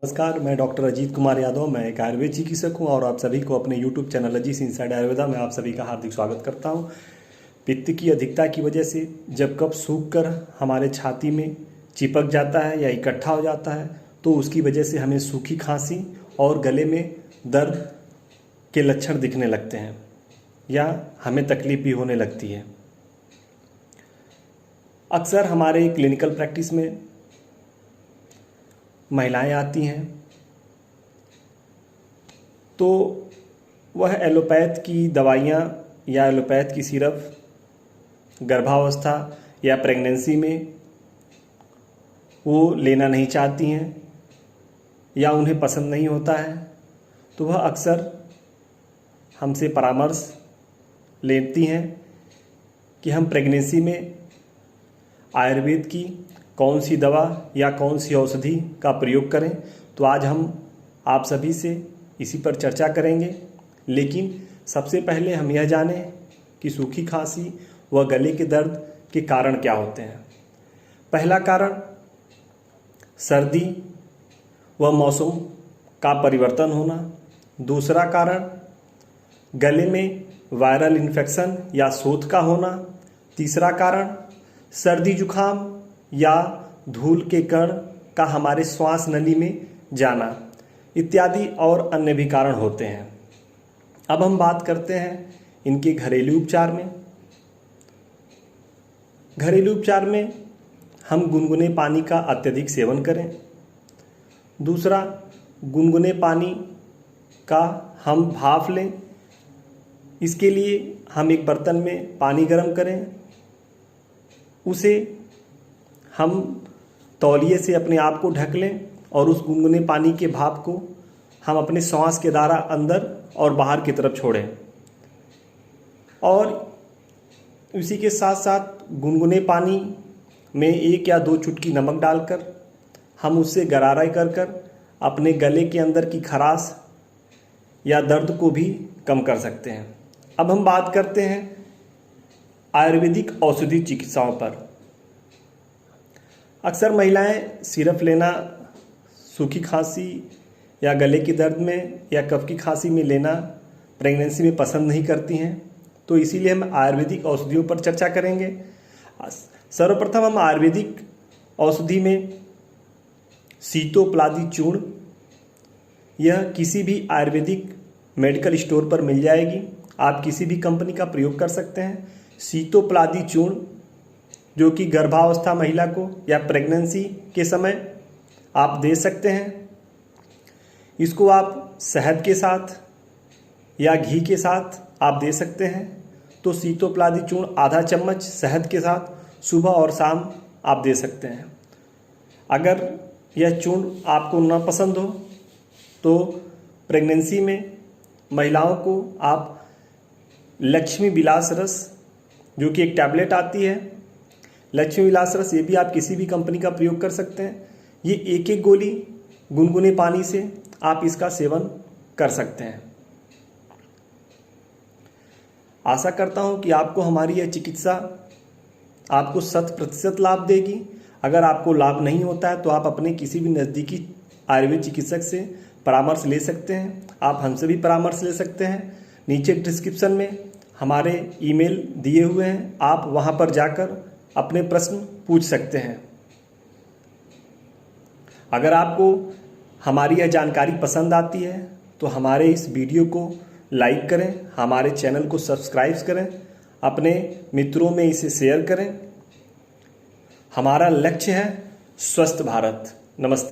नमस्कार, मैं डॉक्टर अजीत कुमार यादव। मैं एक आयुर्वेद चिकित्सक हूं और आप सभी को अपने YouTube channel Ajit inside Ayurveda में आप सभी का हार्दिक स्वागत करता हूं। पित्त की अधिकता की वजह से जब कफ सूख कर हमारे छाती में चिपक जाता है या इकट्ठा हो जाता है तो उसकी वजह से हमें सूखी खांसी और गले में दर्द के लक्षण दिखने लगते हैं या हमें तकलीफ भी होने लगती है। अक्सर हमारे क्लिनिकल प्रैक्टिस में महिलाएं आती हैं तो वह एलोपैथ की दवाइयाँ या एलोपैथ की सिरप गर्भावस्था या प्रेगनेंसी में वो लेना नहीं चाहती हैं या उन्हें पसंद नहीं होता है, तो वह अक्सर हमसे परामर्श लेती हैं कि हम प्रेगनेंसी में आयुर्वेद की कौन सी दवा या कौन सी औषधि का प्रयोग करें। तो आज हम आप सभी से इसी पर चर्चा करेंगे, लेकिन सबसे पहले हम यह जानें कि सूखी खांसी व गले के दर्द के कारण क्या होते हैं। पहला कारण सर्दी व मौसम का परिवर्तन होना। दूसरा कारण गले में वायरल इन्फेक्शन या शोथ का होना। तीसरा कारण सर्दी जुखाम या धूल के कण का हमारे श्वास नली में जाना इत्यादि और अन्य भी कारण होते हैं। अब हम बात करते हैं इनके घरेलू उपचार में। घरेलू उपचार में हम गुनगुने पानी का अत्यधिक सेवन करें। दूसरा, गुनगुने पानी का हम भाप लें। इसके लिए हम एक बर्तन में पानी गर्म करें, उसे हम तौलिए से अपने आप को ढक लें और उस गुनगुने पानी के भाप को हम अपने श्वास के द्वारा अंदर और बाहर की तरफ छोड़ें। और उसी के साथ साथ गुनगुने पानी में 1 या 2 चुटकी नमक डालकर हम उससे गरारा कर अपने गले के अंदर की खराश या दर्द को भी कम कर सकते हैं। अब हम बात करते हैं आयुर्वेदिक औषधि चिकित्साओं पर। अक्सर महिलाएं सिरप लेना सूखी खांसी या गले के दर्द में या कफ की खांसी में लेना प्रेगनेंसी में पसंद नहीं करती हैं, तो इसीलिए हम आयुर्वेदिक औषधियों पर चर्चा करेंगे। सर्वप्रथम हम आयुर्वेदिक औषधि में सीतोपलादी चूर्ण, यह किसी भी आयुर्वेदिक मेडिकल स्टोर पर मिल जाएगी। आप किसी भी कंपनी का प्रयोग कर सकते हैं। सीतोपलादी चूर्ण जो कि गर्भावस्था महिला को या प्रेगनेंसी के समय आप दे सकते हैं। इसको आप शहद के साथ या घी के साथ आप दे सकते हैं। तो सीतोपलादी चूर्ण आधा चम्मच शहद के साथ सुबह और शाम आप दे सकते हैं। अगर यह चूर्ण आपको ना पसंद हो तो प्रेगनेंसी में महिलाओं को आप लक्ष्मी विलास रस, जो कि एक टैबलेट आती है, लक्ष्मी विलास रस, ये भी आप किसी भी कंपनी का प्रयोग कर सकते हैं। ये 1-1 गोली गुनगुने पानी से आप इसका सेवन कर सकते हैं। आशा करता हूं कि आपको हमारी यह चिकित्सा आपको 100% लाभ देगी। अगर आपको लाभ नहीं होता है तो आप अपने किसी भी नज़दीकी आयुर्वेद चिकित्सक से परामर्श ले सकते हैं। आप हमसे भी परामर्श ले सकते हैं। नीचे डिस्क्रिप्शन में हमारे ईमेल दिए हुए हैं, आप वहां पर जाकर अपने प्रश्न पूछ सकते हैं। अगर आपको हमारी यह जानकारी पसंद आती है तो हमारे इस वीडियो को लाइक करें, हमारे चैनल को सब्सक्राइब करें, अपने मित्रों में इसे शेयर करें। हमारा लक्ष्य है स्वस्थ भारत। नमस्ते।